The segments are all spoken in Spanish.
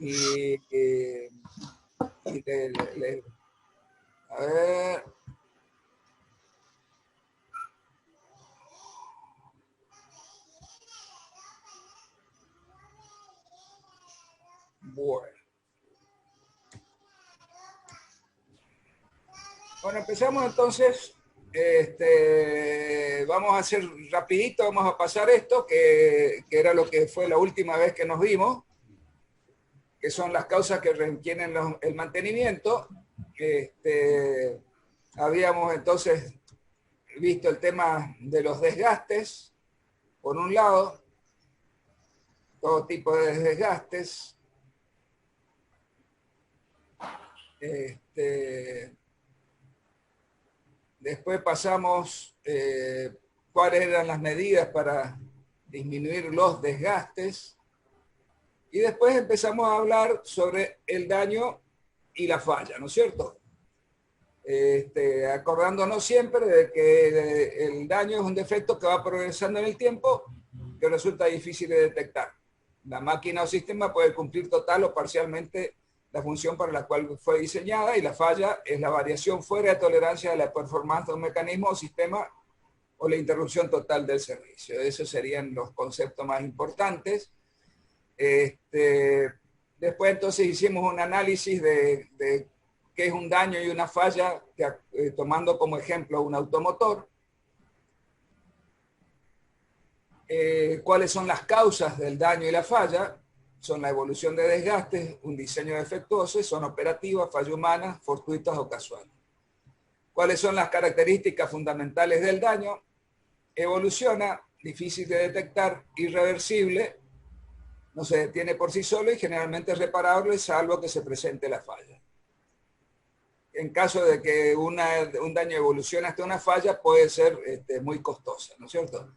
y, a ver. Bueno, empezamos entonces. Vamos a hacer rapidito, vamos a pasar esto, que era lo que fue la última vez que nos vimos, que son las causas que requieren el mantenimiento. Habíamos entonces visto el tema de los desgastes, por un lado, todo tipo de desgastes. Después pasamos cuáles eran las medidas para disminuir los desgastes. Y después empezamos a hablar sobre el daño y la falla, ¿no es cierto? Acordándonos siempre de que el daño es un defecto que va progresando en el tiempo, que resulta difícil de detectar. La máquina o sistema puede cumplir total o parcialmente la función para la cual fue diseñada, y la falla es la variación fuera de tolerancia de la performance de un mecanismo o sistema o la interrupción total del servicio. Esos serían los conceptos más importantes. Después entonces hicimos un análisis de qué es un daño y una falla, tomando como ejemplo un automotor. ¿Cuáles son las causas del daño y la falla? Son la evolución de desgastes, un diseño defectuoso, son operativas, fallas humanas, fortuitas o casuales. ¿Cuáles son las características fundamentales del daño? Evoluciona, difícil de detectar, irreversible, no se detiene por sí solo y generalmente es reparable, salvo que se presente la falla. En caso de que un daño evolucione hasta una falla, puede ser muy costosa, ¿no es cierto?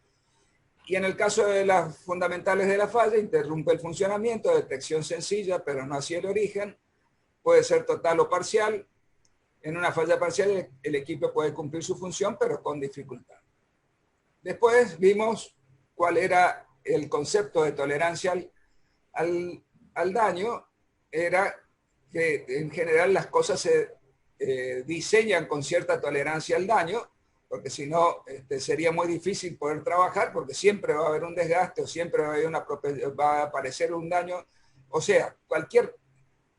Y en el caso de las fundamentales de la falla, interrumpe el funcionamiento, detección sencilla, pero no así el origen, puede ser total o parcial. En una falla parcial, el equipo puede cumplir su función, pero con dificultad. Después vimos cuál era el concepto de tolerancia al daño. Era que en general las cosas se diseñan con cierta tolerancia al daño, porque si no sería muy difícil poder trabajar, porque siempre va a haber un desgaste o siempre va a aparecer un daño. O sea, cualquier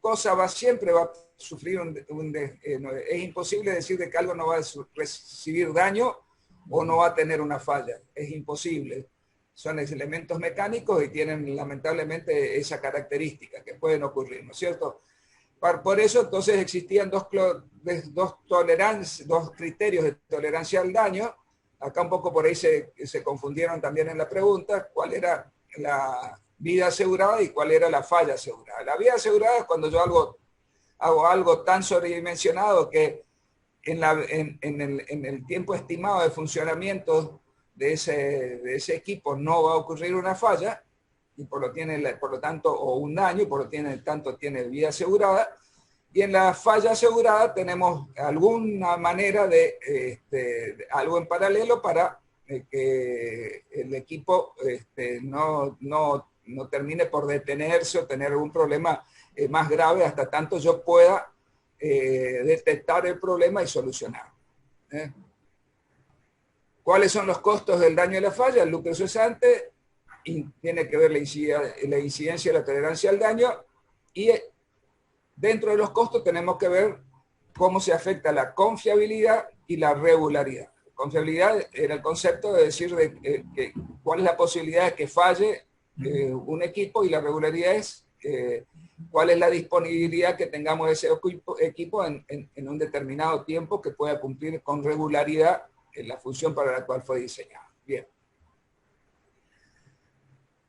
cosa siempre va a sufrir es imposible decir de que algo no va a recibir daño o no va a tener una falla. Es imposible. Son elementos mecánicos y tienen lamentablemente esa característica que pueden ocurrir, ¿no es cierto? Por eso entonces existían dos criterios de tolerancia al daño. Acá un poco por ahí se confundieron también en la pregunta, cuál era la vida asegurada y cuál era la falla asegurada. La vida asegurada es cuando yo hago algo tan sobredimensionado que en el tiempo estimado de funcionamiento de ese equipo no va a ocurrir una falla, y por lo tanto, o un daño, y por lo tanto tiene vida asegurada. Y en la falla asegurada tenemos alguna manera de algo en paralelo para que el equipo no termine por detenerse o tener algún problema más grave hasta tanto yo pueda detectar el problema y solucionarlo. ¿Cuáles son los costos del daño y la falla? El lucro cesante tiene que ver la incidencia de la tolerancia al daño, y dentro de los costos tenemos que ver cómo se afecta la confiabilidad y la regularidad. Confiabilidad era el concepto de decir cuál es la posibilidad de que falle un equipo, y la regularidad es cuál es la disponibilidad que tengamos de ese equipo en un determinado tiempo que pueda cumplir con regularidad la función para la cual fue diseñado. Bien.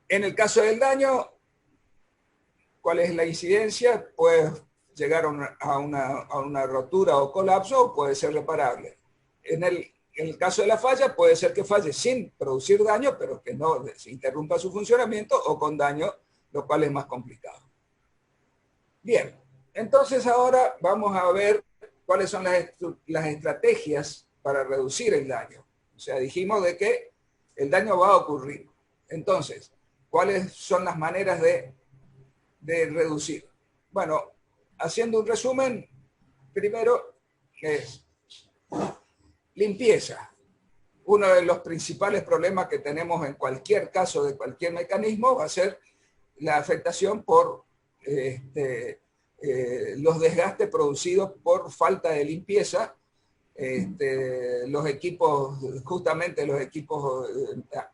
En el caso del daño, ¿cuál es la incidencia? Puede llegar a una rotura o colapso, o puede ser reparable. En el caso de la falla, puede ser que falle sin producir daño, pero que no se interrumpa su funcionamiento, o con daño, lo cual es más complicado. Bien, entonces ahora vamos a ver cuáles son las estrategias para reducir el daño. O sea, dijimos de que el daño va a ocurrir. Entonces, ¿cuáles son las maneras de reducir. Bueno, haciendo un resumen, primero es limpieza. Uno de los principales problemas que tenemos en cualquier caso de cualquier mecanismo va a ser la afectación por los desgastes producidos por falta de limpieza. Los equipos, justamente los equipos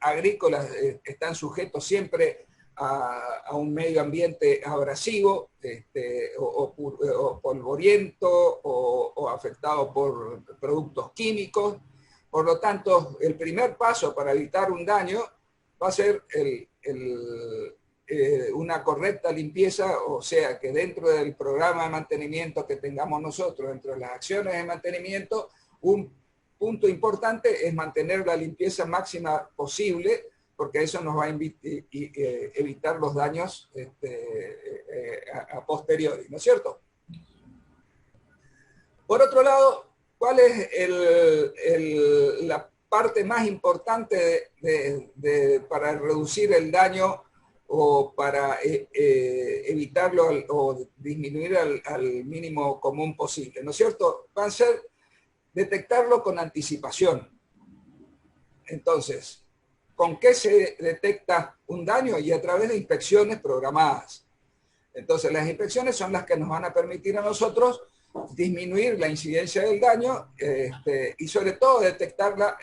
agrícolas están sujetos siempre a un medio ambiente abrasivo, o polvoriento, o afectado por productos químicos. Por lo tanto, el primer paso para evitar un daño va a ser una correcta limpieza, o sea, que dentro del programa de mantenimiento que tengamos nosotros, dentro de las acciones de mantenimiento, un punto importante es mantener la limpieza máxima posible, porque eso nos va a evitar los daños a posteriori, ¿no es cierto? Por otro lado, ¿cuál es la parte más importante para reducir el daño o para evitarlo o disminuir al mínimo común posible? ¿No es cierto? Va a ser detectarlo con anticipación. Entonces, ¿con qué se detecta un daño? Y a través de inspecciones programadas. Entonces, las inspecciones son las que nos van a permitir a nosotros disminuir la incidencia del daño y sobre todo detectarla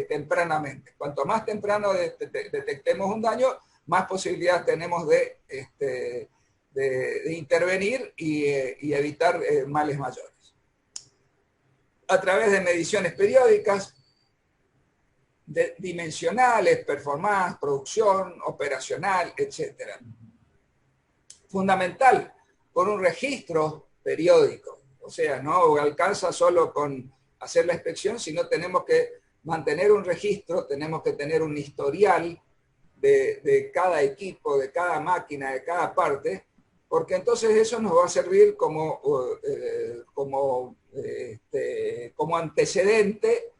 tempranamente. Cuanto más temprano detectemos un daño, más posibilidades tenemos de intervenir y evitar males mayores. A través de mediciones periódicas, dimensionales, performance, producción, operacional, etc. Fundamental, con un registro periódico. O sea, no alcanza solo con hacer la inspección, sino tenemos que mantener un registro, tenemos que tener un historial de cada equipo, de cada máquina, de cada parte, porque entonces eso nos va a servir como antecedente.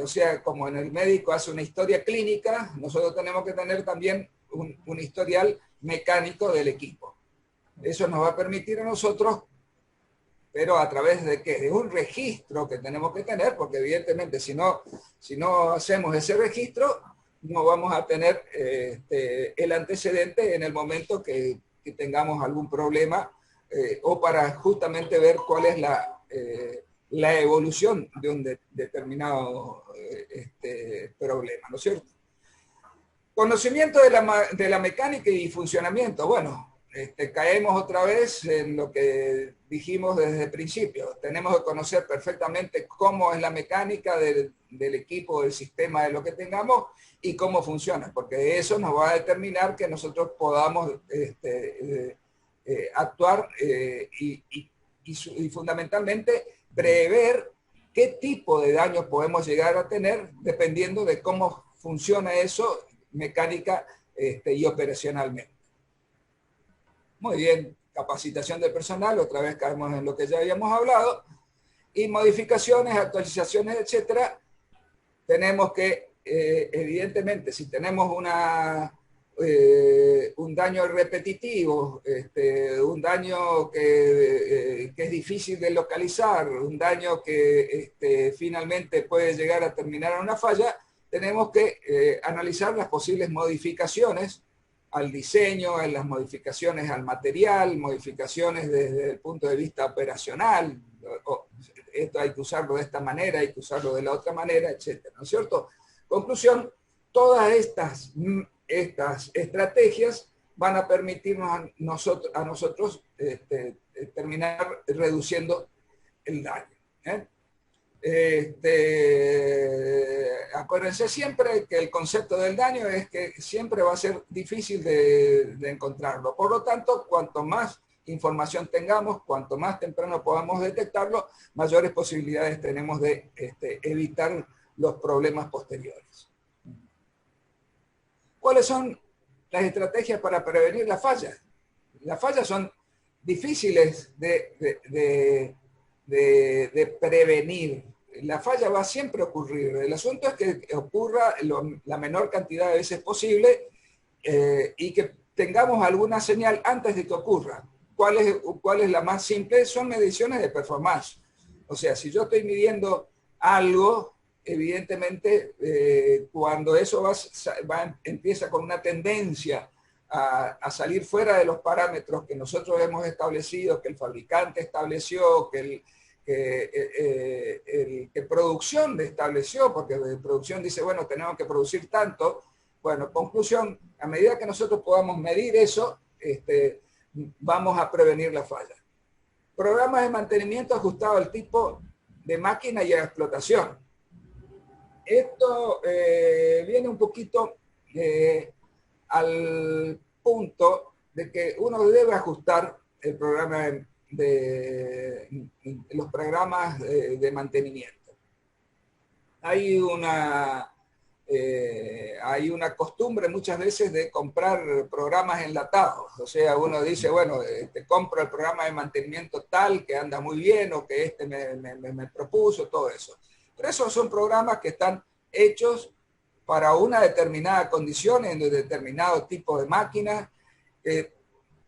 O sea, como en el médico hace una historia clínica, nosotros tenemos que tener también un historial mecánico del equipo. Eso nos va a permitir a nosotros, pero a través de ¿qué? De un registro que tenemos que tener, porque evidentemente si no hacemos ese registro, no vamos a tener el antecedente en el momento que tengamos algún problema, o para justamente ver cuál es la evolución de un determinado problema, ¿no es cierto? Conocimiento de la mecánica y funcionamiento. Bueno, caemos otra vez en lo que dijimos desde el principio. Tenemos que conocer perfectamente cómo es la mecánica del equipo, del sistema, de lo que tengamos y cómo funciona, porque eso nos va a determinar que nosotros podamos actuar y fundamentalmente prever qué tipo de daños podemos llegar a tener dependiendo de cómo funciona eso mecánica y operacionalmente. Muy bien, capacitación del personal, otra vez caemos en lo que ya habíamos hablado, y modificaciones, actualizaciones, etcétera. Tenemos que, evidentemente, si tenemos un daño repetitivo, un daño que es difícil de localizar, un daño que finalmente puede llegar a terminar en una falla, tenemos que analizar las posibles modificaciones al diseño, en las modificaciones al material, modificaciones desde el punto de vista operacional. Esto hay que usarlo de esta manera, hay que usarlo de la otra manera, etcétera, ¿no es cierto? Conclusión, todas estas estrategias van a permitirnos a nosotros terminar reduciendo el daño. Acuérdense siempre que el concepto del daño es que siempre va a ser difícil de encontrarlo. Por lo tanto, cuanto más información tengamos, cuanto más temprano podamos detectarlo, mayores posibilidades tenemos de evitar los problemas posteriores. ¿Cuáles son las estrategias para prevenir las fallas? Las fallas son difíciles de prevenir. La falla va siempre a ocurrir. El asunto es que ocurra la menor cantidad de veces posible y que tengamos alguna señal antes de que ocurra. ¿Cuál es la más simple? Son mediciones de performance. O sea, si yo estoy midiendo algo, evidentemente, cuando eso empieza con una tendencia a salir fuera de los parámetros que nosotros hemos establecido, que el fabricante estableció, que producción estableció, porque producción dice, bueno, tenemos que producir tanto. Bueno, conclusión, a medida que nosotros podamos medir eso, vamos a prevenir la falla. Programas de mantenimiento ajustado al tipo de máquina y a explotación. Esto viene un poquito al punto de que uno debe ajustar el programa los programas de mantenimiento. Hay una costumbre muchas veces de comprar programas enlatados. O sea, uno dice, bueno, compro el programa de mantenimiento tal que anda muy bien o que me propuso, todo eso. Pero esos son programas que están hechos para una determinada condición en un determinado tipo de máquina.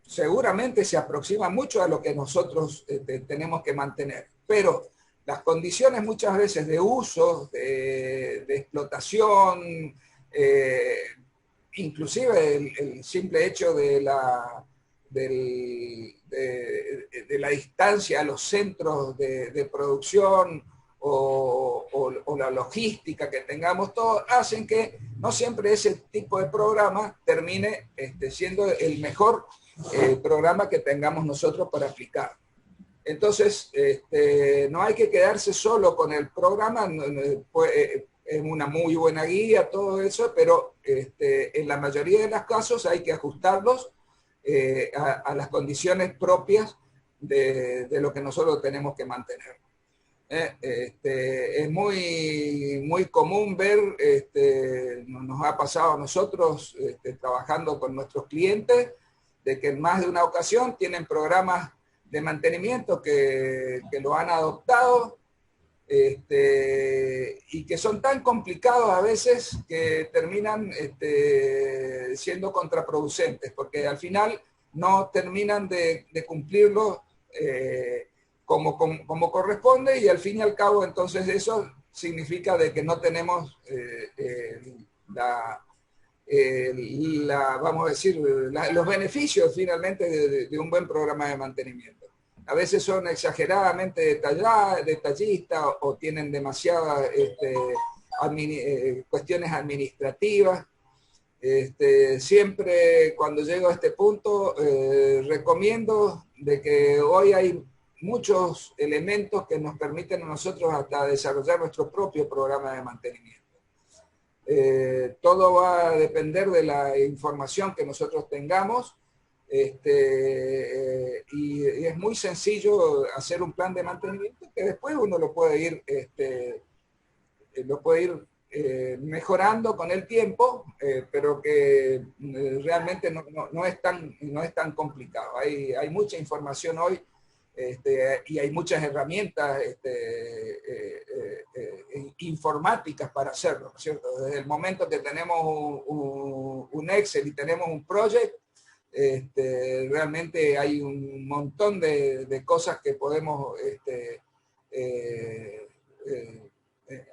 Seguramente se aproxima mucho a lo que nosotros tenemos que mantener. Pero las condiciones muchas veces de uso, de explotación, inclusive el simple hecho de la distancia a los centros de producción o la logística que tengamos, todo hacen que no siempre ese tipo de programa termine siendo el mejor programa que tengamos nosotros para aplicar. Entonces, no hay que quedarse solo con el programa, es una muy buena guía, todo eso, pero en la mayoría de los casos hay que ajustarlos a las condiciones propias de lo que nosotros tenemos que mantener. Es muy común ver, nos ha pasado a nosotros trabajando con nuestros clientes, de que en más de una ocasión tienen programas de mantenimiento que lo han adoptado y que son tan complicados a veces que terminan siendo contraproducentes, porque al final no terminan de cumplirlo como corresponde, y al fin y al cabo entonces eso significa de que no tenemos vamos a decir, los beneficios finalmente de un buen programa de mantenimiento. A veces son exageradamente detallistas o tienen demasiadas cuestiones administrativas. Siempre cuando llego a este punto recomiendo de que hoy hay muchos elementos que nos permiten a nosotros hasta desarrollar nuestro propio programa de mantenimiento. Todo va a depender de la información que nosotros tengamos, y es muy sencillo hacer un plan de mantenimiento que después uno lo puede ir, mejorando con el tiempo, pero que realmente no es tan complicado. Hay mucha información hoy. Y hay muchas herramientas informáticas para hacerlo, ¿no es cierto? Desde el momento que tenemos un Excel y tenemos un project, realmente hay un montón de cosas que podemos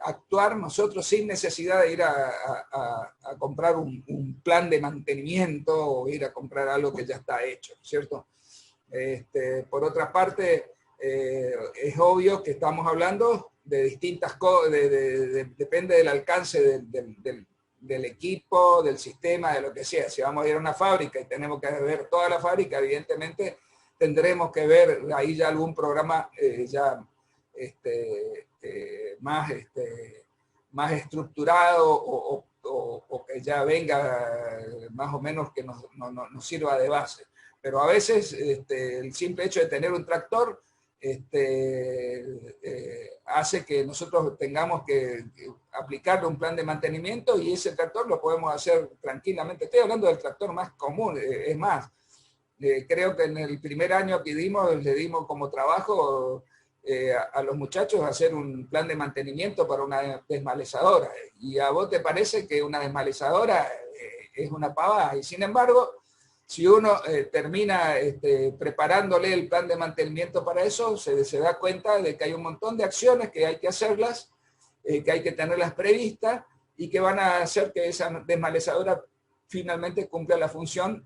actuar nosotros sin necesidad de ir a comprar un plan de mantenimiento o ir a comprar algo que ya está hecho, ¿no es cierto? Por otra parte, es obvio que estamos hablando de distintas cosas, depende del alcance del equipo, del sistema, de lo que sea. Si vamos a ir a una fábrica y tenemos que ver toda la fábrica, evidentemente tendremos que ver ahí ya algún programa más estructurado o que ya venga más o menos que nos sirva de base. Pero a veces el simple hecho de tener un tractor hace que nosotros tengamos que aplicarle un plan de mantenimiento, y ese tractor lo podemos hacer tranquilamente. Estoy hablando del tractor más común, es más, creo que en el primer año que le dimos como trabajo a los muchachos hacer un plan de mantenimiento para una desmalezadora. Y a vos te parece que una desmalezadora es una pavada, y sin embargo, Si uno termina preparándole el plan de mantenimiento para eso, se da cuenta de que hay un montón de acciones que hay que hacerlas, que hay que tenerlas previstas y que van a hacer que esa desmalezadora finalmente cumpla la función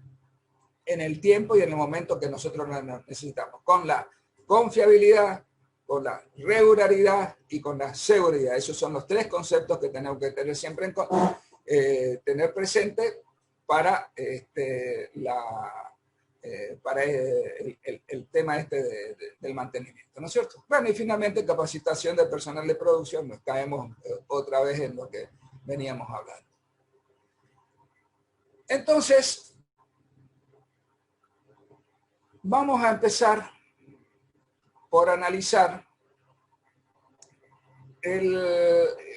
en el tiempo y en el momento que nosotros necesitamos, con la confiabilidad, con la regularidad y con la seguridad. Esos son los tres conceptos que tenemos que tener siempre tener presente para, para el tema del mantenimiento, ¿no es cierto? Bueno, y finalmente capacitación del personal de producción, nos caemos otra vez en lo que veníamos hablando. Entonces, vamos a empezar por analizar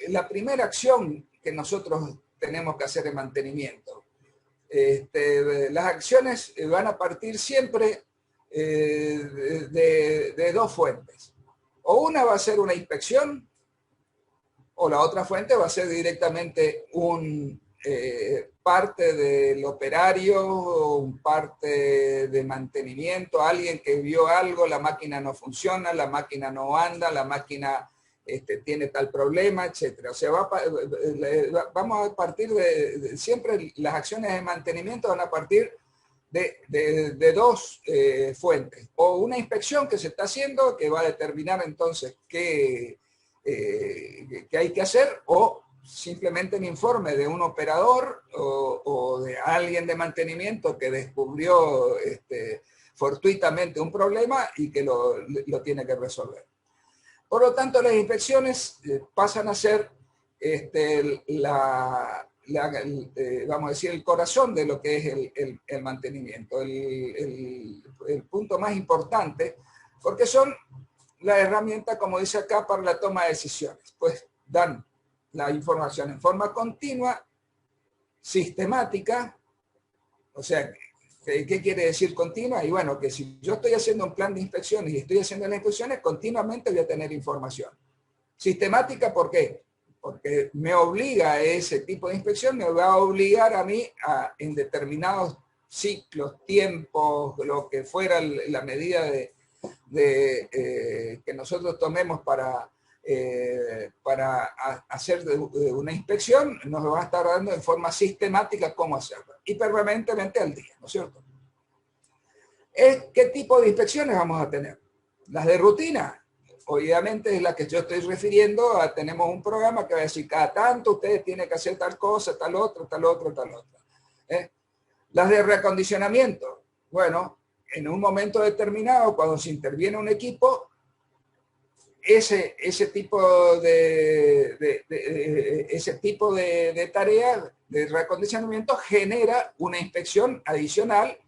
la primera acción que nosotros tenemos que hacer en mantenimiento. Las acciones van a partir siempre de dos fuentes. O una va a ser una inspección, o la otra fuente va a ser directamente parte del operario, o parte de mantenimiento, alguien que vio algo, la máquina no funciona, la máquina no anda, la máquina tiene tal problema, etc. O sea, vamos a partir siempre las acciones de mantenimiento van a partir de dos fuentes. O una inspección que se está haciendo, que va a determinar entonces qué hay que hacer, o simplemente un informe de un operador o de alguien de mantenimiento que descubrió fortuitamente un problema y que lo tiene que resolver. Por lo tanto, las inspecciones pasan a ser vamos a decir, el corazón de lo que es el mantenimiento, el punto más importante, porque son la herramienta, como dice acá, para la toma de decisiones. Pues dan la información en forma continua, sistemática, o sea, ¿qué quiere decir continua? Y bueno, que si yo estoy haciendo un plan de inspecciones y estoy haciendo las inspecciones, continuamente voy a tener información. Sistemática, ¿por qué? Porque me obliga a ese tipo de inspección, me va a obligar a mí en determinados ciclos, tiempos, lo que fuera la medida que nosotros tomemos para hacer una inspección, nos va a estar dando en forma sistemática cómo hacerlo y permanentemente al día, ¿no es cierto? ¿Qué tipo de inspecciones vamos a tener? Las de rutina, obviamente es la que yo estoy refiriendo a, tenemos un programa que va a decir cada tanto ustedes tienen que hacer tal cosa, tal otra, tal otra, tal otra. Las de reacondicionamiento, bueno, en un momento determinado, cuando se interviene un equipo, ese tipo de tarea de reacondicionamiento genera una inspección adicional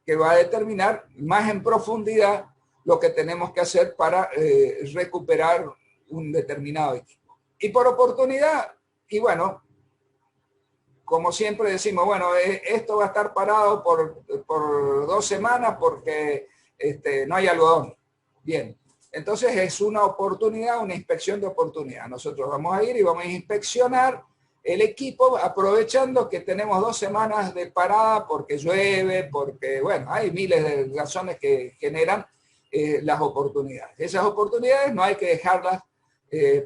que va a determinar más en profundidad lo que tenemos que hacer para recuperar un determinado equipo. Y por oportunidad, y bueno, como siempre decimos, bueno, esto va a estar parado por 2 semanas porque no hay algodón. Bien. Entonces es una oportunidad, una inspección de oportunidad. Nosotros vamos a ir y vamos a inspeccionar el equipo aprovechando que tenemos 2 semanas de parada porque llueve, porque, bueno, hay miles de razones que generan las oportunidades. Esas oportunidades no hay que dejarlas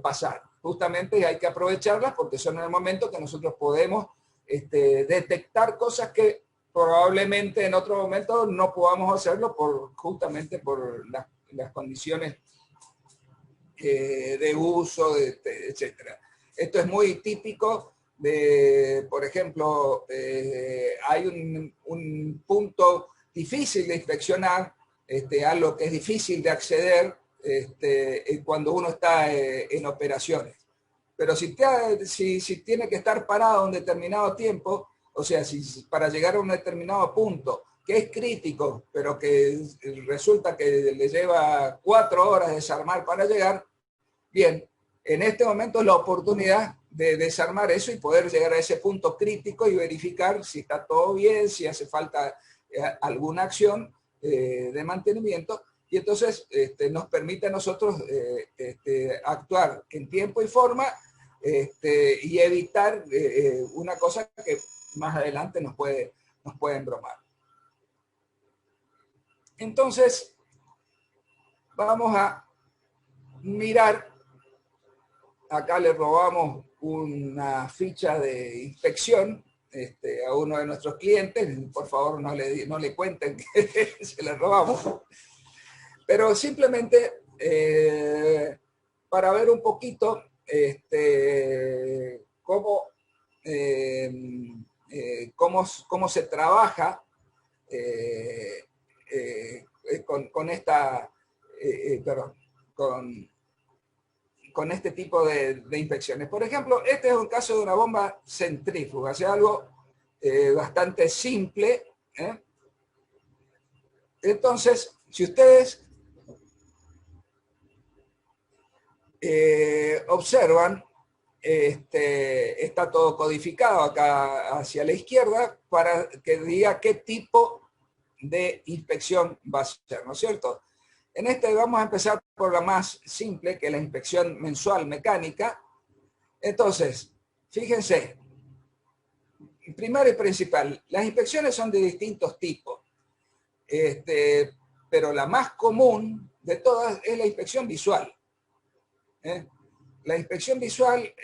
pasar. Justamente hay que aprovecharlas porque son en el momento que nosotros podemos detectar cosas que probablemente en otro momento no podamos hacerlo justamente por las condiciones de uso, etcétera. Esto es muy típico de, por ejemplo, hay un punto difícil de inspeccionar, algo que es difícil de acceder cuando uno está en operaciones. Pero si tiene que estar parado un determinado tiempo, o sea, si para llegar a un determinado punto, que es crítico, pero que resulta que le lleva 4 horas desarmar para llegar, bien, en este momento es la oportunidad de desarmar eso y poder llegar a ese punto crítico y verificar si está todo bien, si hace falta alguna acción de mantenimiento, y entonces nos permite a nosotros actuar en tiempo y forma y evitar una cosa que más adelante nos puede embromar. Entonces, vamos a mirar. Acá le robamos una ficha de inspección a uno de nuestros clientes. Por favor, no le cuenten que se le robamos. Pero simplemente para ver un poquito cómo se trabaja con este tipo de inspecciones. Por ejemplo, este es un caso de una bomba centrífuga, o sea, algo bastante simple. Entonces, si ustedes observan, está todo codificado acá hacia la izquierda para que diga qué tipo de inspección va a ser, ¿no es cierto? En este vamos a empezar por la más simple, que es la inspección mensual mecánica. Entonces, fíjense, primero y principal, las inspecciones son de distintos tipos, pero la más común de todas es la inspección visual. La inspección visual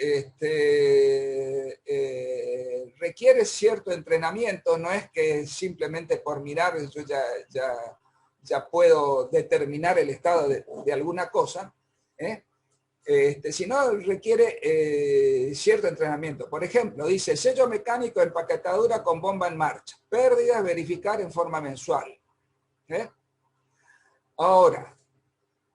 requiere cierto entrenamiento, no es que simplemente por mirar yo ya puedo determinar el estado de alguna cosa, sino requiere cierto entrenamiento. Por ejemplo, dice sello mecánico, empaquetadura con bomba en marcha, pérdidas, verificar en forma mensual. Ahora,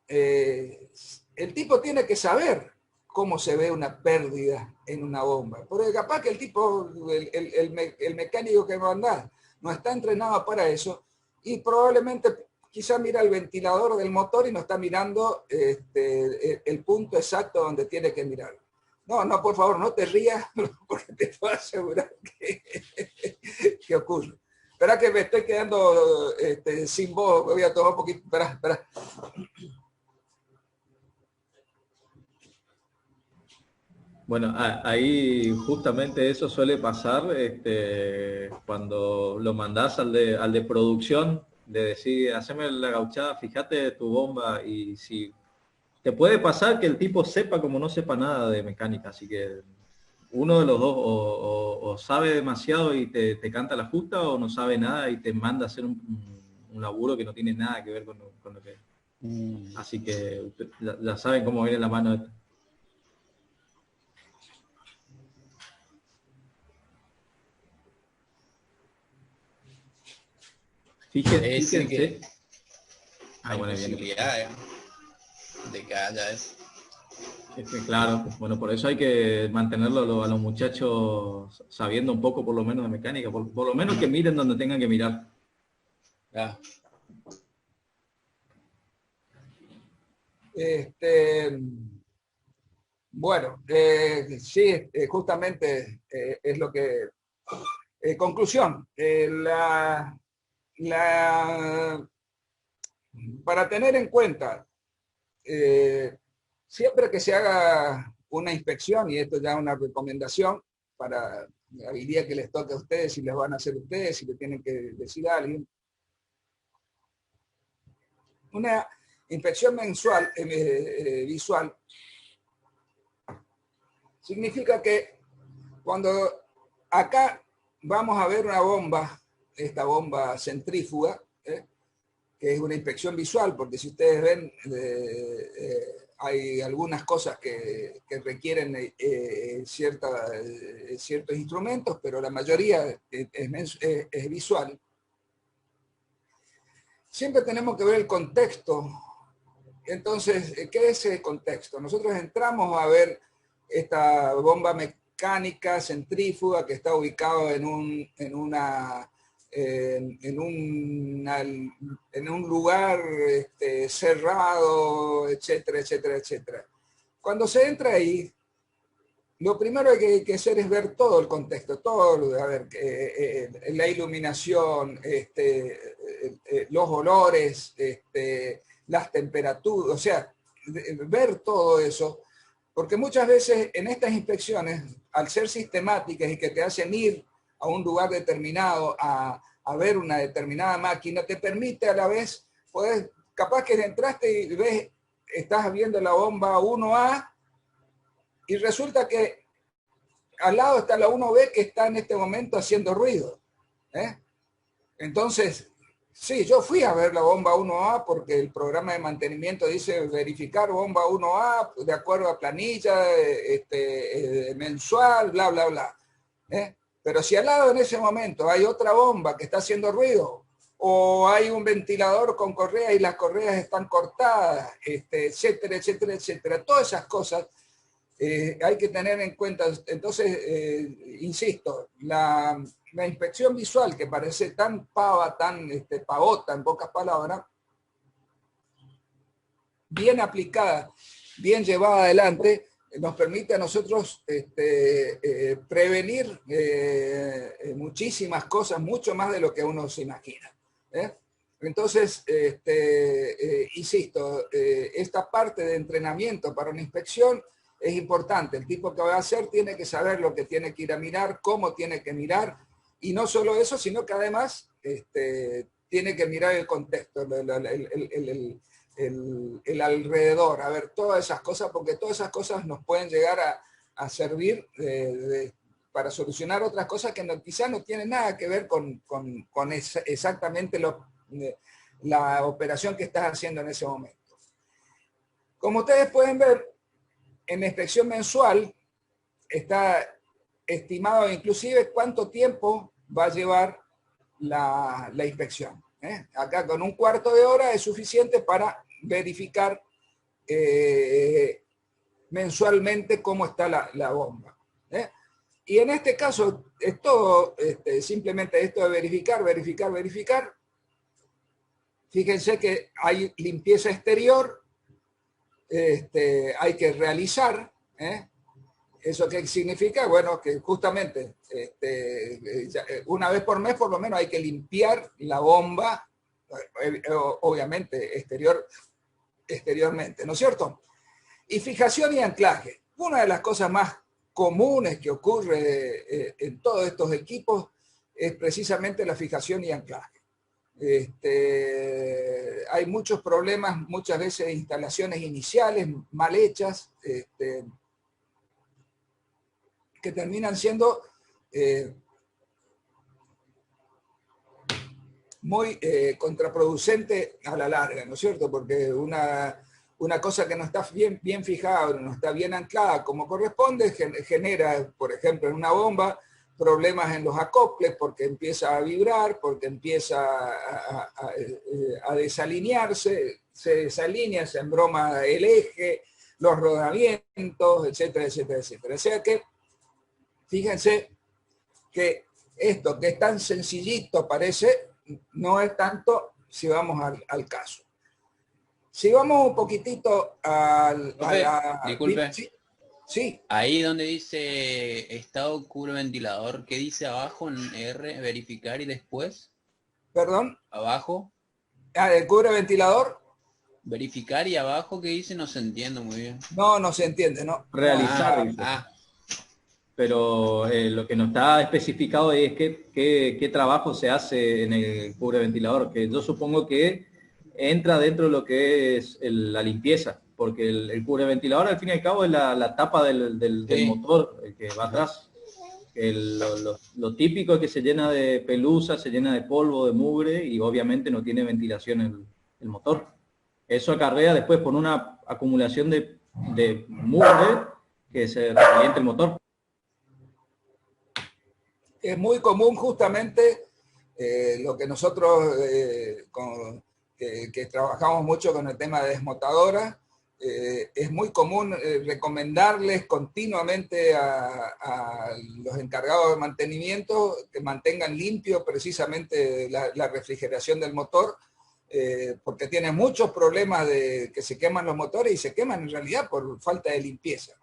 el tipo tiene que saber cómo se ve una pérdida en una bomba. Porque capaz que el tipo, el mecánico que va a andar, no está entrenado para eso y probablemente quizá mira el ventilador del motor y no está mirando el punto exacto donde tiene que mirar. No, por favor, no te rías porque te puedo asegurar que ocurre. Espera que me estoy quedando sin voz, me voy a tomar un poquito. Espera. Bueno, ahí justamente eso suele pasar cuando lo mandás al de producción, de decir, haceme la gauchada, fíjate tu bomba, y si te puede pasar que el tipo sepa como no sepa nada de mecánica, así que uno de los dos o sabe demasiado y te canta la justa, o no sabe nada y te manda a hacer un laburo que no tiene nada que ver con lo que... Así que ya saben cómo viene la mano esta. Fíjense. Que hay Bueno, posibilidades de que haya eso. Claro, bueno, por eso hay que mantenerlo a los muchachos sabiendo un poco por lo menos de mecánica, por lo menos que miren donde tengan que mirar. Ah. Bueno, sí, justamente es lo que... conclusión, para tener en cuenta, siempre que se haga una inspección, y esto ya es una recomendación para el día que les toque a ustedes, si les van a hacer ustedes, si le tienen que decir a alguien, una inspección mensual, visual, significa que cuando acá vamos a ver una bomba, esta bomba centrífuga, que es una inspección visual, porque si ustedes ven, hay algunas cosas que requieren ciertos instrumentos, pero la mayoría es visual. Siempre tenemos que ver el contexto. Entonces, ¿qué es ese contexto? Nosotros entramos a ver esta bomba mecánica centrífuga que está ubicado en un lugar cerrado, etcétera, etcétera, etcétera. Cuando se entra ahí, lo primero que hay que hacer es ver todo el contexto, todo, a ver, la iluminación, los olores, las temperaturas, o sea, ver todo eso, porque muchas veces en estas inspecciones, al ser sistemáticas y que te hacen ir a un lugar determinado a ver una determinada máquina, te permite a la vez capaz que entraste y ves, estás viendo la bomba 1A y resulta que al lado está la 1B que está en este momento haciendo ruido. Entonces, sí, yo fui a ver la bomba 1A porque el programa de mantenimiento dice verificar bomba 1A de acuerdo a planilla mensual, bla, bla, bla. Pero si al lado en ese momento hay otra bomba que está haciendo ruido, o hay un ventilador con correas y las correas están cortadas, etcétera, etcétera, etcétera, todas esas cosas hay que tener en cuenta. Entonces, insisto, la inspección visual, que parece tan pava, tan pavota, en pocas palabras, bien aplicada, bien llevada adelante, nos permite a nosotros prevenir muchísimas cosas, mucho más de lo que uno se imagina. Entonces, insisto, esta parte de entrenamiento para una inspección es importante. El tipo que va a hacer tiene que saber lo que tiene que ir a mirar, cómo tiene que mirar, y no solo eso, sino que además tiene que mirar el contexto, el alrededor, a ver todas esas cosas, porque todas esas cosas nos pueden llegar a servir para solucionar otras cosas que quizás no tienen nada que ver con exactamente la operación que estás haciendo en ese momento. Como ustedes pueden ver, en la inspección mensual está estimado inclusive cuánto tiempo va a llevar la inspección. Acá con un cuarto de hora es suficiente para verificar mensualmente cómo está la bomba. Y en este caso es todo simplemente esto de verificar, verificar, verificar. Fíjense que hay limpieza exterior, hay que realizar. ¿Eso qué significa? Bueno, que justamente una vez por mes por lo menos hay que limpiar la bomba, obviamente exteriormente, ¿no es cierto? Y fijación y anclaje. Una de las cosas más comunes que ocurre en todos estos equipos es precisamente la fijación y anclaje. Hay muchos problemas, muchas veces de instalaciones iniciales mal hechas, que terminan siendo muy contraproducente a la larga, ¿no es cierto? Porque una cosa que no está bien fijada, no está bien anclada como corresponde, genera, por ejemplo, en una bomba, problemas en los acoples porque empieza a vibrar, porque empieza a desalinearse, se desalinea, se embroma el eje, los rodamientos, etcétera, etcétera, etcétera. O sea que, fíjense que esto que es tan sencillito parece, no es tanto si vamos al caso. Si vamos un poquitito disculpe. Sí. Ahí donde dice estado cubre ventilador, ¿qué dice abajo en R? Verificar y después. ¿Perdón? Abajo. ¿El cubre ventilador? Verificar y abajo, ¿qué dice? No se entiende muy bien. No se entiende, ¿no? Realizar, dice. Pero lo que no está especificado es qué trabajo se hace en el cubre ventilador, que yo supongo que entra dentro de lo que es la limpieza, porque el cubre ventilador al fin y al cabo es la tapa del motor, el que va atrás. Lo típico es que se llena de pelusa, se llena de polvo, de mugre y obviamente no tiene ventilación el motor. Eso acarrea después por una acumulación de mugre que se recalienta el motor. Es muy común justamente lo que nosotros que trabajamos mucho con el tema de desmotadoras, es muy común recomendarles continuamente a los encargados de mantenimiento que mantengan limpio precisamente la refrigeración del motor, porque tiene muchos problemas de que se queman los motores y se queman en realidad por falta de limpieza.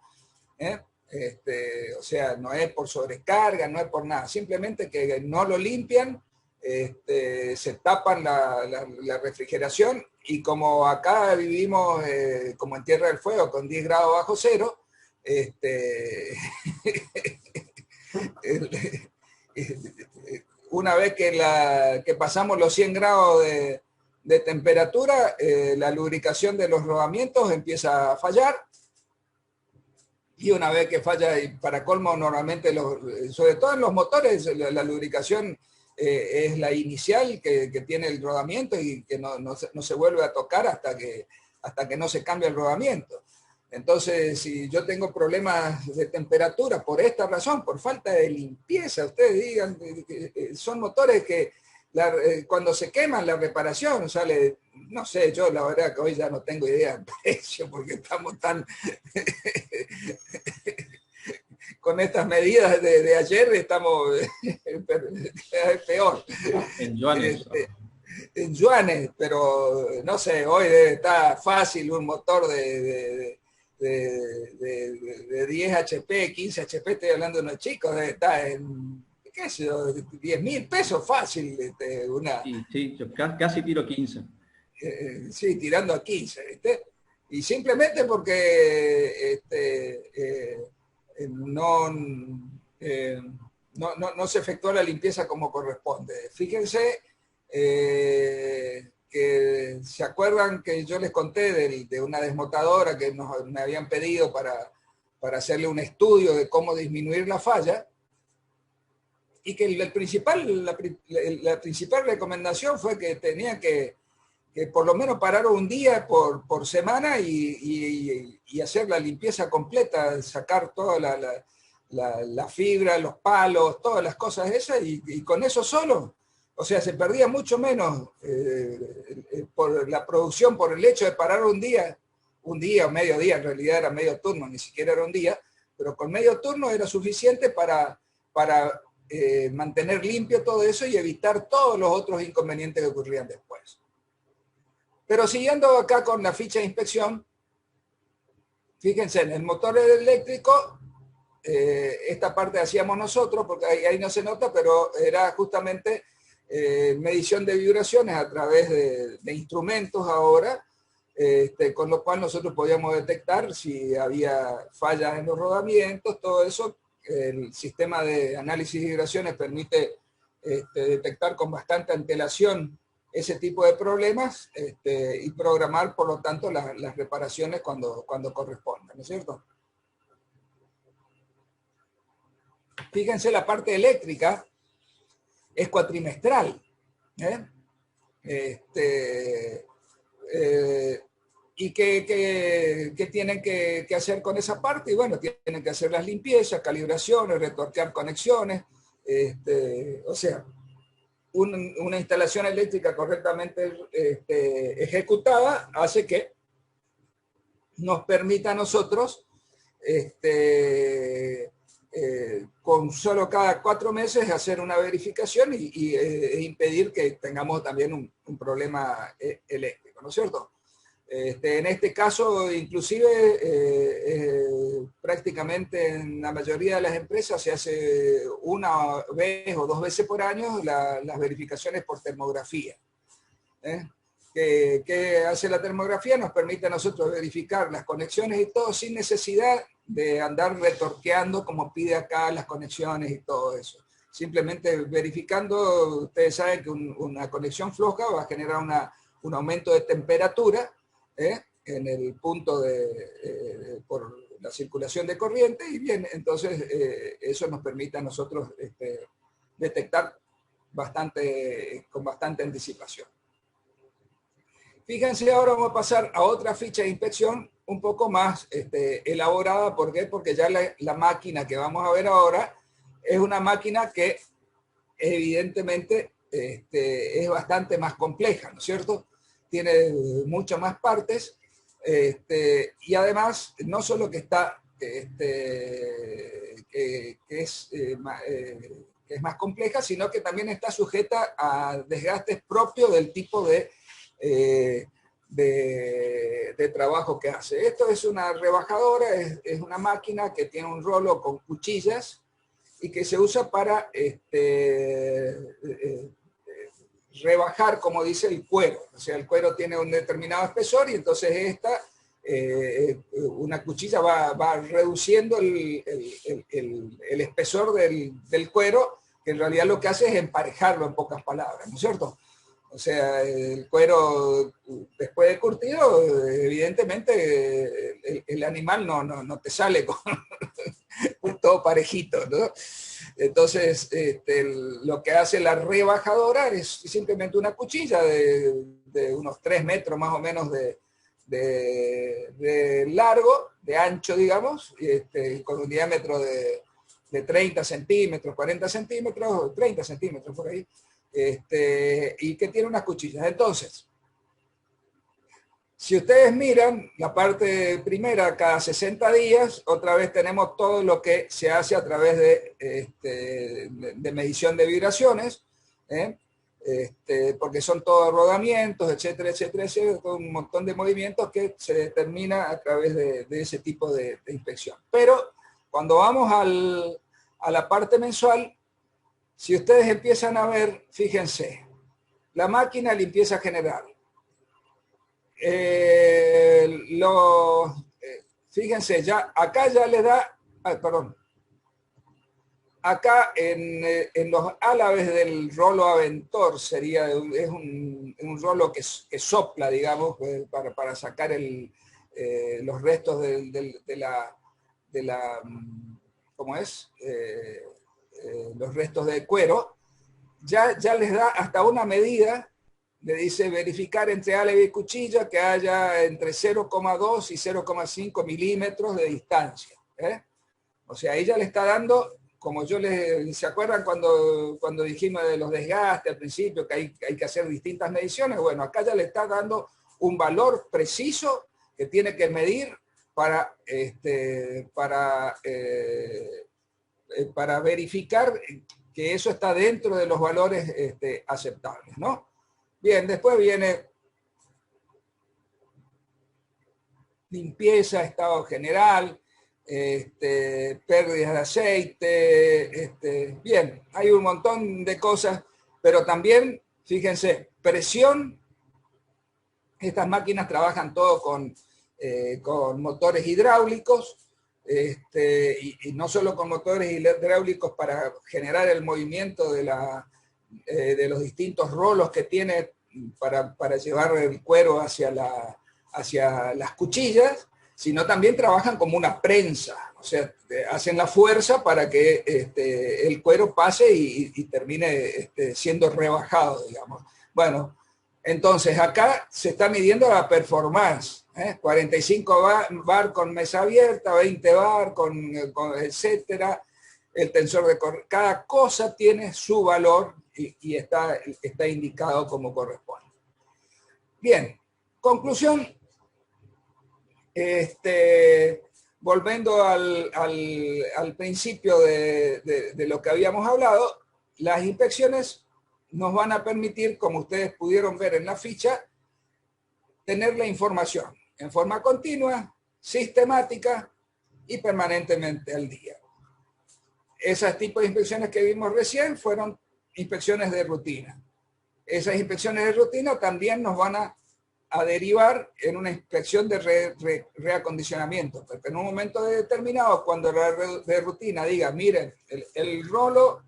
O sea, no es por sobrecarga, no es por nada, simplemente que no lo limpian, se tapan la refrigeración y como acá vivimos como en Tierra del Fuego con 10 grados bajo cero, una vez que pasamos los 100 grados de temperatura, la lubricación de los rodamientos empieza a fallar. Y una vez que falla, y para colmo, normalmente, sobre todo en los motores, la lubricación es la inicial que tiene el rodamiento y que no se vuelve a tocar hasta que no se cambia el rodamiento. Entonces, si yo tengo problemas de temperatura por esta razón, por falta de limpieza, ustedes digan, son motores que cuando se queman la reparación sale, no sé, yo la verdad que hoy ya no tengo idea del precio porque estamos tan con estas medidas de ayer estamos peor. En yuanes. En yuanes, pero no sé, hoy debe estar fácil un motor de 10 HP, 15 HP, estoy hablando de unos chicos, debe estar en, qué sé yo, 10.000 pesos fácil. Sí, yo casi tiro 15. Sí, tirando a 15, ¿viste? Y simplemente porque no se efectuó la limpieza como corresponde. Fíjense que se acuerdan que yo les conté de una desmotadora que me habían pedido para hacerle un estudio de cómo disminuir la falla, y que la principal recomendación fue que tenía que por lo menos parar un día por semana y hacer la limpieza completa, sacar toda la fibra, los palos, todas las cosas esas, y con eso solo, o sea, se perdía mucho menos por la producción, por el hecho de parar un día o medio día, en realidad era medio turno, ni siquiera era un día, pero con medio turno era suficiente para mantener limpio todo eso y evitar todos los otros inconvenientes que ocurrían después. Pero siguiendo acá con la ficha de inspección, fíjense, en el motor eléctrico, esta parte hacíamos nosotros, porque ahí no se nota, pero era justamente medición de vibraciones a través de instrumentos ahora, con lo cual nosotros podíamos detectar si había fallas en los rodamientos, todo eso. El sistema de análisis de vibraciones permite detectar con bastante antelación ese tipo de problemas y programar, por lo tanto, las reparaciones cuando correspondan, ¿no es cierto? Fíjense, la parte eléctrica es cuatrimestral. ¿Y qué tienen que hacer con esa parte? Y bueno, tienen que hacer las limpiezas, calibraciones, retorquear conexiones, o sea, una instalación eléctrica correctamente ejecutada hace que nos permita a nosotros, con solo cada 4 meses, hacer una verificación e impedir que tengamos también un problema eléctrico, ¿no es cierto? En este caso, inclusive, prácticamente en la mayoría de las empresas se hace una vez o 2 veces por año las verificaciones por termografía. ¿Qué hace la termografía? Nos permite a nosotros verificar las conexiones y todo sin necesidad de andar retorqueando como pide acá las conexiones y todo eso. Simplemente verificando, ustedes saben que una conexión floja va a generar un aumento de temperatura en el punto por la circulación de corriente, y bien, entonces eso nos permite a nosotros detectar con bastante anticipación. Fíjense, ahora vamos a pasar a otra ficha de inspección un poco más elaborada. ¿Por qué? Porque ya la máquina que vamos a ver ahora es una máquina que evidentemente es bastante más compleja, ¿no es cierto? Tiene muchas más partes, y además no solo que está que es más compleja, sino que también está sujeta a desgastes propios del tipo de trabajo que hace. Esto es una rebajadora, es una máquina que tiene un rolo con cuchillas y que se usa para rebajar, como dice, el cuero. O sea, el cuero tiene un determinado espesor y entonces una cuchilla va reduciendo el espesor del cuero, que en realidad lo que hace es emparejarlo, en pocas palabras, ¿no es cierto? O sea, el cuero después de curtido, evidentemente el animal no te sale con todo parejito, ¿no? Entonces, lo que hace la rebajadora es simplemente una cuchilla de unos 3 metros más o menos de largo, de ancho, digamos, con un diámetro de 30 centímetros, 40 centímetros, 30 centímetros por ahí, y que tiene unas cuchillas. Entonces, si ustedes miran la parte primera, cada 60 días, otra vez tenemos todo lo que se hace a través de medición de vibraciones, ¿eh? Porque son todos rodamientos, etcétera, etcétera, etcétera, todo un montón de movimientos que se determina a través de ese tipo de inspección. Pero cuando vamos a la parte mensual, si ustedes empiezan a ver, fíjense, la máquina limpieza general. Fíjense, ya acá ya le da, perdón, acá en los álabes del rolo Aventor es un rolo que sopla, digamos, para sacar los restos de la ¿cómo es? Los restos de cuero, ya les da hasta una medida. Le dice verificar entre álabe y cuchilla que haya entre 0,2 y 0,5 milímetros de distancia. O sea, ella le está dando, como ¿se acuerdan cuando dijimos de los desgastes al principio, que hay que hacer distintas mediciones? Bueno, acá ya le está dando un valor preciso que tiene que medir para verificar que eso está dentro de los valores aceptables, ¿no? Bien, después viene limpieza, estado general, pérdidas de aceite, bien, hay un montón de cosas, pero también, fíjense, presión. Estas máquinas trabajan todo con motores hidráulicos, y no solo con motores hidráulicos para generar el movimiento de los distintos rolos que tiene para llevar el cuero hacia las cuchillas, sino también trabajan como una prensa, o sea, hacen la fuerza para que el cuero pase y termine siendo rebajado, digamos. Bueno, entonces acá se está midiendo la performance, 45 bar con mesa abierta, 20 bar con etcétera, el tensor de cada cosa tiene su valor y está indicado como corresponde. Bien, conclusión, volviendo al principio de lo que habíamos hablado, las inspecciones nos van a permitir, como ustedes pudieron ver en la ficha, tener la información en forma continua, sistemática y permanentemente al día. Esos tipos de inspecciones que vimos recién fueron inspecciones de rutina. Esas inspecciones de rutina también nos van a derivar en una inspección de reacondicionamiento, porque en un momento determinado, cuando la de rutina diga, miren, el rolo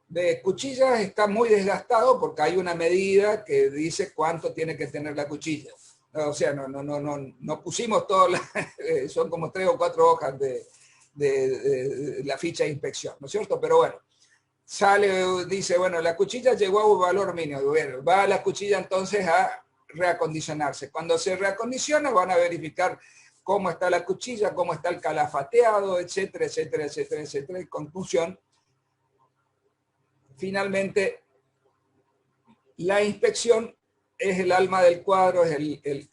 de cuchillas está muy desgastado porque hay una medida que dice cuánto tiene que tener la cuchilla. O sea, no pusimos todas, son como 3 o 4 hojas de la ficha de inspección, ¿no es cierto? Pero bueno, dice, bueno, la cuchilla llegó a un valor mínimo. Bueno, va la cuchilla entonces a reacondicionarse. Cuando se reacondiciona van a verificar cómo está la cuchilla, cómo está el calafateado, etcétera, etcétera, etcétera, etcétera. En conclusión, finalmente, la inspección es el alma del cuadro, es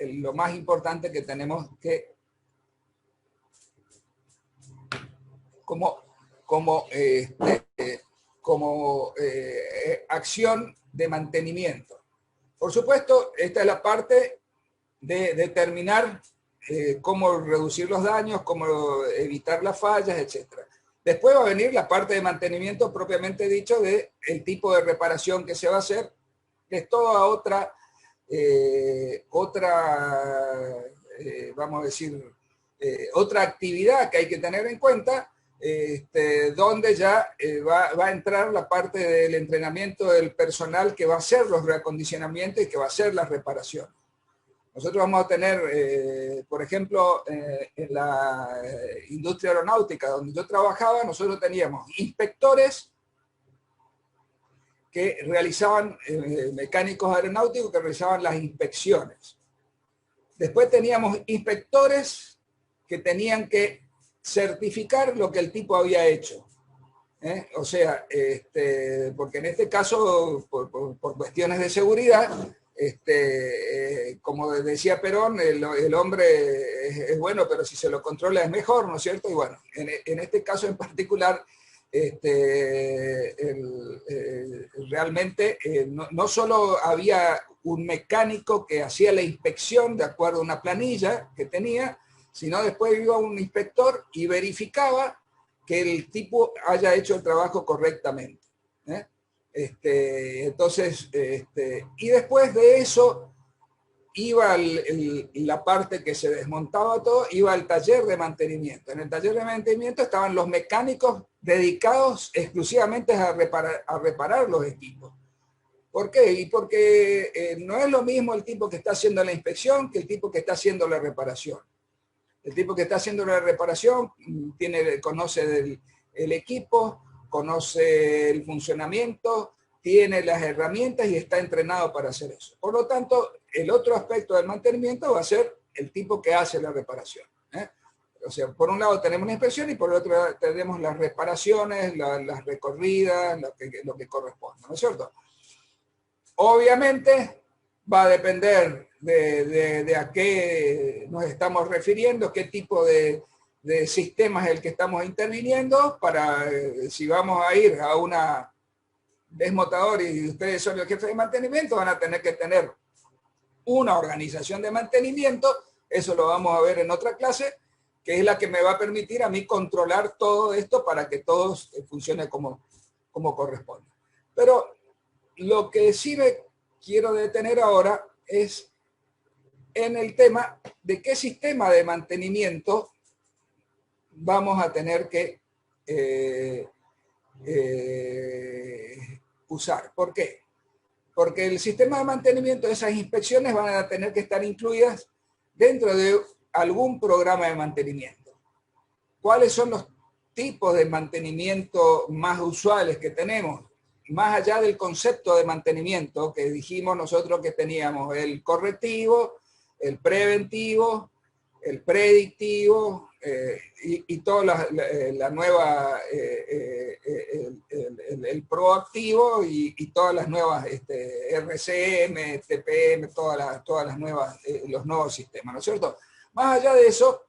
lo más importante que tenemos que como acción de mantenimiento. Por supuesto, esta es la parte de determinar cómo reducir los daños, cómo evitar las fallas, etc. Después va a venir la parte de mantenimiento propiamente dicho del tipo de reparación que se va a hacer, que es toda otra vamos a decir, otra actividad que hay que tener en cuenta, donde ya va a entrar la parte del entrenamiento del personal que va a hacer los reacondicionamientos y que va a hacer las reparaciones. Nosotros vamos a tener, por ejemplo, en la industria aeronáutica donde yo trabajaba, nosotros teníamos inspectores que realizaban, mecánicos aeronáuticos que realizaban las inspecciones. Después teníamos inspectores que tenían que certificar lo que el tipo había hecho. O sea, porque en este caso, por cuestiones de seguridad, como decía Perón, el hombre es bueno, pero si se lo controla es mejor, ¿no es cierto? Y bueno, en este caso en particular, realmente no solo había un mecánico que hacía la inspección de acuerdo a una planilla que tenía, sino después iba un inspector y verificaba que el tipo haya hecho el trabajo correctamente. Entonces, y después de eso, iba la parte que se desmontaba todo, iba al taller de mantenimiento. En el taller de mantenimiento estaban los mecánicos dedicados exclusivamente a reparar los equipos. ¿Por qué? Y porque no es lo mismo el tipo que está haciendo la inspección que el tipo que está haciendo la reparación. El tipo que está haciendo la reparación conoce el equipo, conoce el funcionamiento, tiene las herramientas y está entrenado para hacer eso. Por lo tanto, el otro aspecto del mantenimiento va a ser el tipo que hace la reparación. O sea, por un lado tenemos la inspección y por el otro lado tenemos las reparaciones, las recorridas, lo que corresponde, ¿no es cierto? Obviamente va a depender de a qué nos estamos refiriendo, qué tipo de sistema es el que estamos interviniendo, para si vamos a ir a una desmotador y ustedes son los jefes de mantenimiento, van a tener que tener una organización de mantenimiento, eso lo vamos a ver en otra clase, que es la que me va a permitir a mí controlar todo esto para que todo funcione como corresponde. Pero lo que sí me quiero detener ahora es en el tema de qué sistema de mantenimiento vamos a tener que usar. ¿Por qué? Porque el sistema de mantenimiento de esas inspecciones van a tener que estar incluidas dentro de algún programa de mantenimiento. ¿Cuáles son los tipos de mantenimiento más usuales que tenemos? Más allá del concepto de mantenimiento que dijimos nosotros que teníamos el correctivo, el preventivo, el predictivo y toda la nueva, el proactivo y todas las nuevas RCM, TPM, todas las nuevas, los nuevos sistemas, ¿no es cierto? Más allá de eso,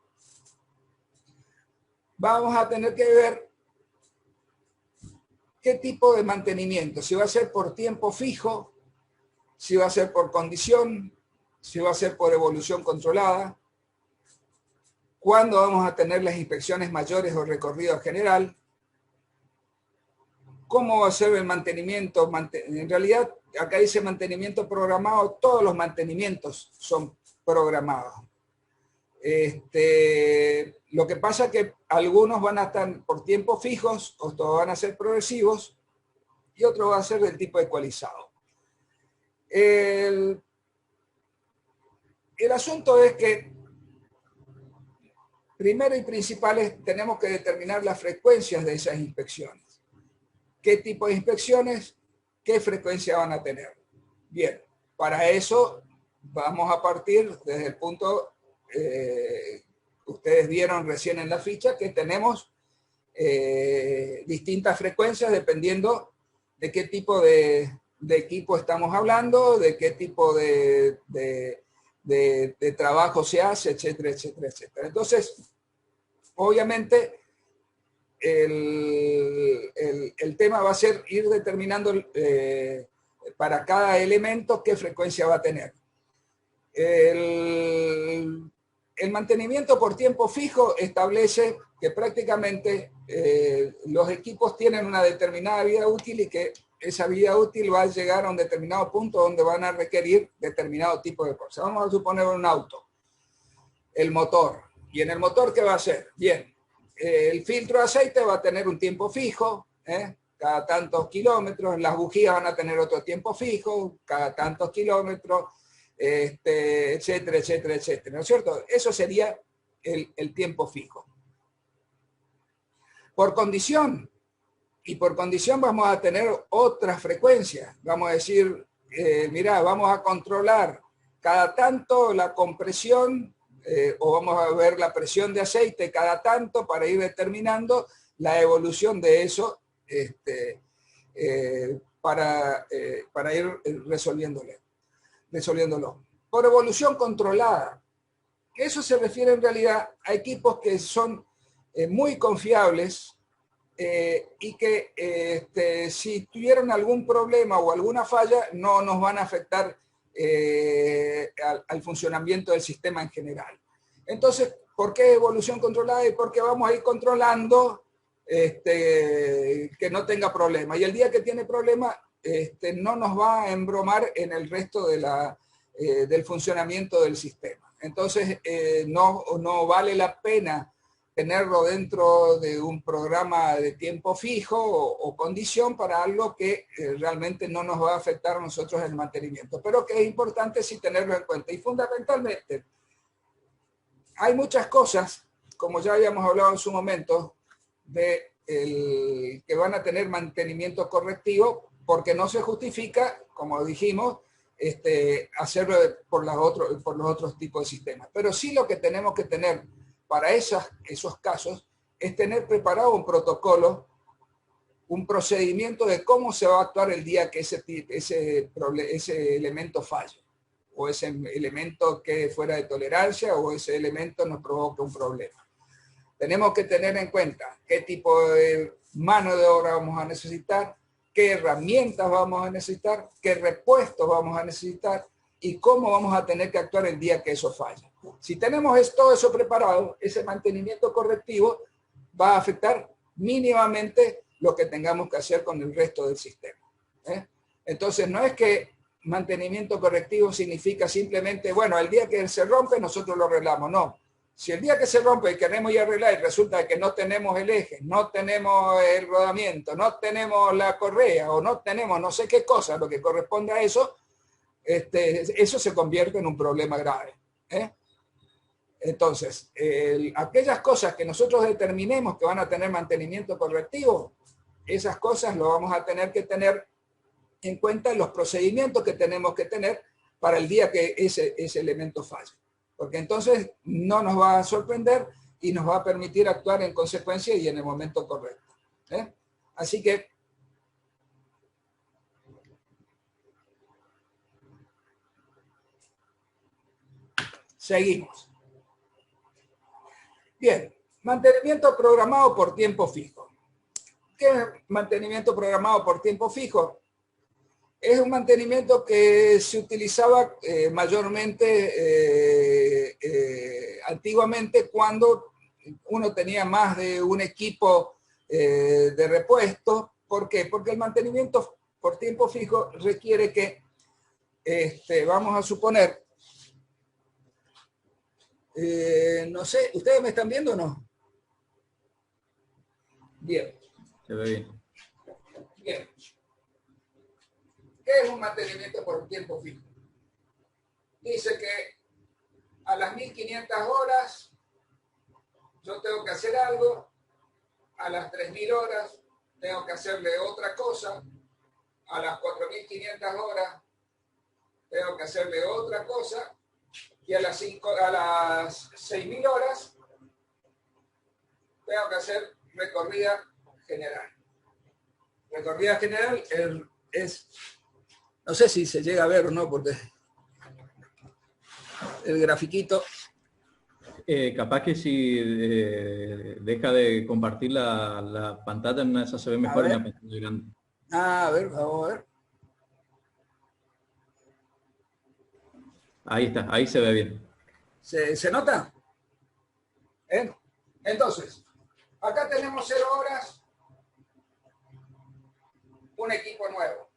vamos a tener que ver qué tipo de mantenimiento, si va a ser por tiempo fijo, si va a ser por condición, si va a ser por evolución controlada, cuándo vamos a tener las inspecciones mayores o recorrido general, cómo va a ser el mantenimiento. En realidad, acá dice mantenimiento programado, todos los mantenimientos son programados. Lo que pasa es que algunos van a estar por tiempos fijos, otros van a ser progresivos y otros va a ser del tipo ecualizado. El asunto es que primero y principal tenemos que determinar las frecuencias de esas inspecciones. ¿Qué tipo de inspecciones? ¿Qué frecuencia van a tener? Bien, para eso vamos a partir desde el punto ustedes vieron recién en la ficha que tenemos distintas frecuencias dependiendo de qué tipo de equipo estamos hablando, de qué tipo de trabajo se hace, etcétera, etcétera, etcétera. Entonces, obviamente, el tema va a ser ir determinando para cada elemento qué frecuencia va a tener. El mantenimiento por tiempo fijo establece que prácticamente los equipos tienen una determinada vida útil y que esa vida útil va a llegar a un determinado punto donde van a requerir determinado tipo de cosas. Vamos a suponer un auto, el motor. ¿Y en el motor qué va a hacer? Bien, el filtro de aceite va a tener un tiempo fijo, cada tantos kilómetros, las bujías van a tener otro tiempo fijo, cada tantos kilómetros, etcétera, etcétera, etcétera, ¿no es cierto? Eso sería el tiempo fijo. Por condición vamos a tener otras frecuencias. Vamos a decir, mira, vamos a controlar cada tanto la compresión, o vamos a ver la presión de aceite cada tanto para ir determinando la evolución de eso para ir resolviéndolo. Por evolución controlada. Eso se refiere en realidad a equipos que son muy confiables y que si tuvieran algún problema o alguna falla no nos van a afectar al funcionamiento del sistema en general. Entonces, ¿por qué evolución controlada? Y porque vamos a ir controlando que no tenga problema. Y el día que tiene problema, no nos va a embromar en el resto del funcionamiento del sistema. Entonces, no vale la pena tenerlo dentro de un programa de tiempo fijo o condición para algo que realmente no nos va a afectar a nosotros en el mantenimiento, pero que es importante sí tenerlo en cuenta. Y fundamentalmente, hay muchas cosas, como ya habíamos hablado en su momento, que van a tener mantenimiento correctivo, porque no se justifica, como dijimos, hacerlo por los otros tipos de sistemas. Pero sí lo que tenemos que tener para esos casos es tener preparado un protocolo, un procedimiento de cómo se va a actuar el día que ese elemento falle, o ese elemento quede fuera de tolerancia, o ese elemento nos provoque un problema. Tenemos que tener en cuenta qué tipo de mano de obra vamos a necesitar, qué herramientas vamos a necesitar, qué repuestos vamos a necesitar y cómo vamos a tener que actuar el día que eso falle. Si tenemos todo eso preparado, ese mantenimiento correctivo va a afectar mínimamente lo que tengamos que hacer con el resto del sistema. Entonces, no es que mantenimiento correctivo significa simplemente, bueno, el día que se rompe nosotros lo arreglamos. No. Si el día que se rompe y queremos ir a arreglar y resulta que no tenemos el eje, no tenemos el rodamiento, no tenemos la correa o no tenemos no sé qué cosa, lo que corresponde a eso, eso se convierte en un problema grave. Entonces, aquellas cosas que nosotros determinemos que van a tener mantenimiento correctivo, esas cosas lo vamos a tener que tener en cuenta en los procedimientos que tenemos que tener para el día que ese elemento falle. Porque entonces no nos va a sorprender y nos va a permitir actuar en consecuencia y en el momento correcto. Así que seguimos. Bien, mantenimiento programado por tiempo fijo. ¿Qué es mantenimiento programado por tiempo fijo? Es un mantenimiento que se utilizaba mayormente antiguamente cuando uno tenía más de un equipo de repuesto. ¿Por qué? Porque el mantenimiento por tiempo fijo requiere que, vamos a suponer, no sé, ¿ustedes me están viendo o no? Bien. Se ve bien. Bien. ¿Qué es un mantenimiento por tiempo fijo? Dice que a las 1500 horas yo tengo que hacer algo, a las 3000 horas tengo que hacerle otra cosa, a las 4500 horas tengo que hacerle otra cosa, y a las 6000 horas tengo que hacer recorrida general. Recorrida general es, no sé si se llega a ver o no, porque el grafiquito. Capaz que si deja de compartir la pantalla, en una de esas se ve mejor en la pantalla grande. A ver, vamos a ver. Ahí está, ahí se ve bien. ¿Se nota? Entonces, acá tenemos 0 horas, un equipo nuevo.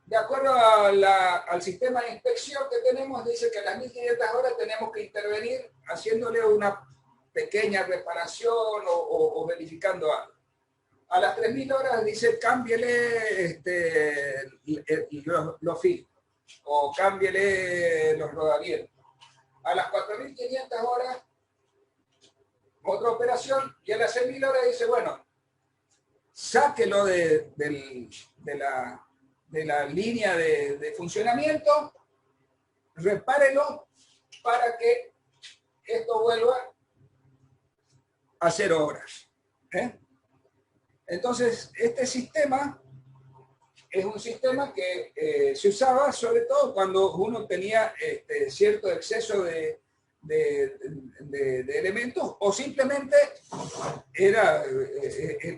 De acuerdo al sistema de inspección que tenemos, dice que a las 1500 horas tenemos que intervenir haciéndole una pequeña reparación o verificando algo. A las 3.000 horas dice, cámbiele los filtros o cámbiele los rodamientos. A las 4.500 horas, otra operación, y a las 6.000 horas dice, bueno, sáquelo de la línea de funcionamiento, repárelo para que esto vuelva a 0 horas. Entonces, este sistema es un sistema que se usaba sobre todo cuando uno tenía cierto exceso de elementos, o simplemente era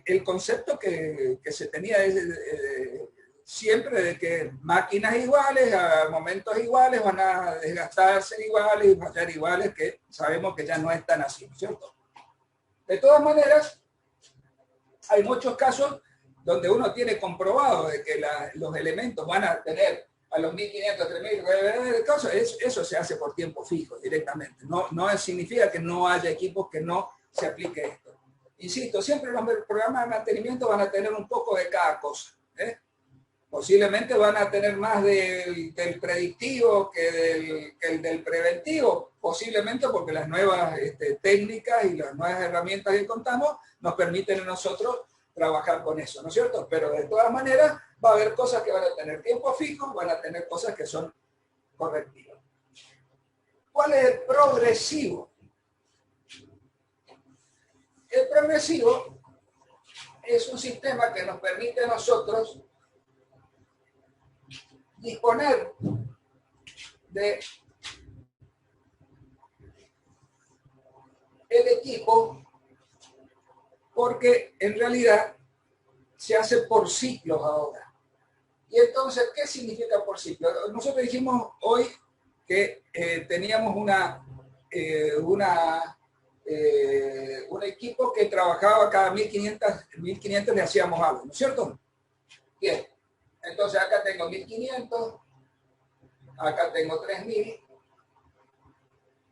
el concepto que se tenía siempre de que máquinas iguales a momentos iguales van a desgastarse iguales y fallar iguales, que sabemos que ya no es tan así, ¿cierto? De todas maneras, hay muchos casos donde uno tiene comprobado de que los elementos van a tener a los 1.500, 3.000 cosas. Eso se hace por tiempo fijo directamente. No significa que no haya equipos que no se aplique esto. Insisto, siempre los programas de mantenimiento van a tener un poco de cada cosa. Posiblemente van a tener más del predictivo que el del preventivo, posiblemente porque las nuevas técnicas y las nuevas herramientas que contamos nos permiten a nosotros trabajar con eso, ¿no es cierto? Pero de todas maneras va a haber cosas que van a tener tiempo fijo, van a tener cosas que son correctivas. ¿Cuál es el progresivo? El progresivo es un sistema que nos permite a nosotros disponer de el equipo, porque en realidad se hace por ciclos ahora. Y entonces, ¿qué significa por ciclo? Nosotros dijimos hoy que teníamos un equipo que trabajaba cada 1.500 le hacíamos algo, ¿no es cierto? Bien, entonces acá tengo 1.500, acá tengo 3.000,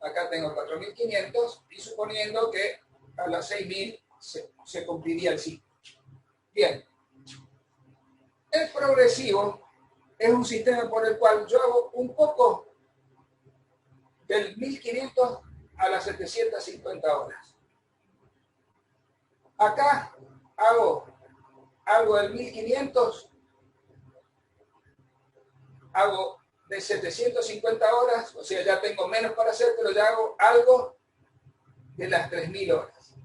acá tengo 4.500, y suponiendo que a las 6.000 se cumpliría el ciclo. Bien. El progresivo es un sistema por el cual yo hago un poco del 1.500 a las 750 horas. Acá hago del 1.500, hago de 750 horas, o sea, ya tengo menos para hacer, pero ya hago algo de las 3.000 horas.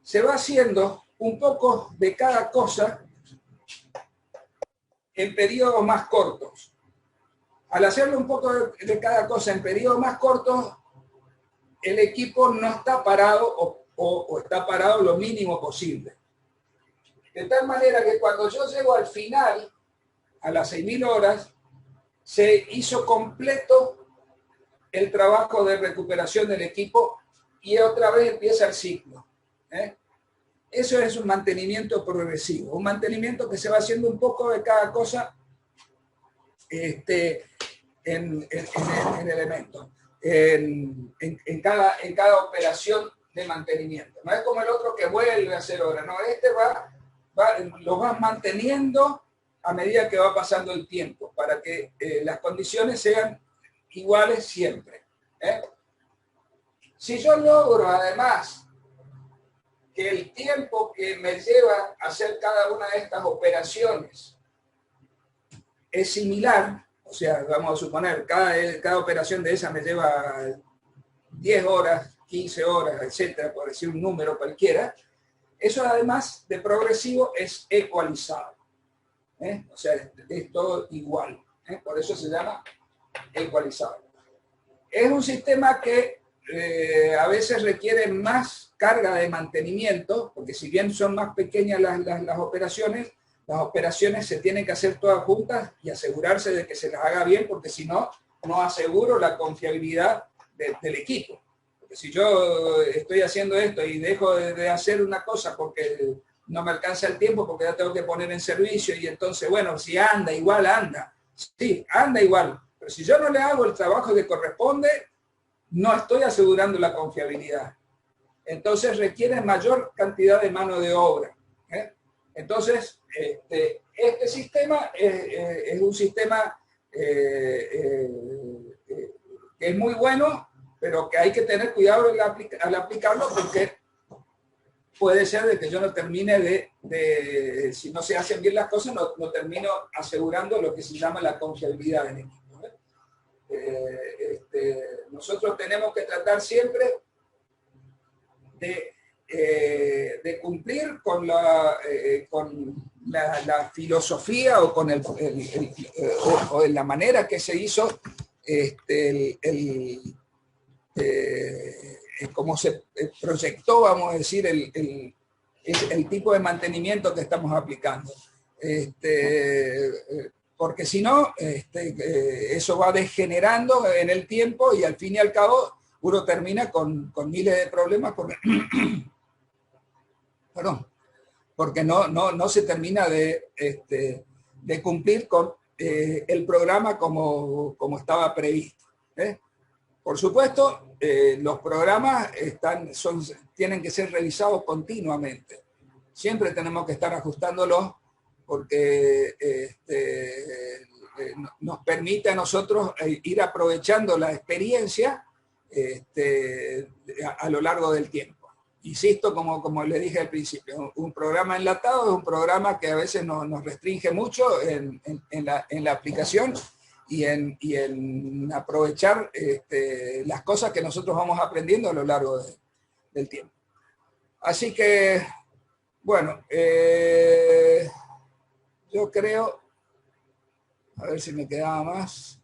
Se va haciendo un poco de cada cosa en periodos más cortos. Al hacerlo un poco de cada cosa en periodos más cortos, el equipo no está parado o está parado lo mínimo posible. De tal manera que cuando yo llego al final, a las 6.000 horas, se hizo completo el trabajo de recuperación del equipo y otra vez empieza el ciclo. Eso es un mantenimiento progresivo, un mantenimiento que se va haciendo un poco de cada cosa en elementos, en cada operación de mantenimiento. No es como el otro que vuelve a hacer horas, no, lo vas manteniendo a medida que va pasando el tiempo, para que las condiciones sean iguales siempre. Si yo logro además que el tiempo que me lleva a hacer cada una de estas operaciones es similar, o sea, vamos a suponer, cada operación de esa me lleva 10 horas, 15 horas, etcétera, por decir un número cualquiera, eso además de progresivo es ecualizado. O sea, es todo igual. Por eso se llama ecualizado. Es un sistema que a veces requiere más carga de mantenimiento, porque si bien son más pequeñas las operaciones se tienen que hacer todas juntas y asegurarse de que se las haga bien, porque si no, no aseguro la confiabilidad del equipo. Porque si yo estoy haciendo esto y dejo de hacer una cosa porque no me alcanza el tiempo, porque ya tengo que poner en servicio, y entonces, bueno, si anda, igual anda. Sí, anda igual. Pero si yo no le hago el trabajo que corresponde, no estoy asegurando la confiabilidad. entonces requieren mayor cantidad de mano de obra. Entonces, este sistema es un sistema que es muy bueno, pero que hay que tener cuidado al aplicarlo, porque puede ser de que yo no termine si no se hacen bien las cosas, no termino asegurando lo que se llama la confiabilidad del equipo. Nosotros tenemos que tratar siempre de cumplir con la filosofía o con o la manera que se hizo como se proyectó, vamos a decir, el tipo de mantenimiento que estamos aplicando. Porque si no, eso va degenerando en el tiempo y al fin y al cabo uno termina con miles de problemas porque no se termina de cumplir con el programa como estaba previsto. Por supuesto, los programas tienen que ser revisados continuamente. Siempre tenemos que estar ajustándolos porque nos permite a nosotros ir aprovechando la experiencia a lo largo del tiempo. Insisto, como le dije al principio, un programa enlatado es un programa que a veces nos restringe mucho en la aplicación y en aprovechar las cosas que nosotros vamos aprendiendo a lo largo del tiempo. Así que, bueno, yo creo, a ver si me quedaba más.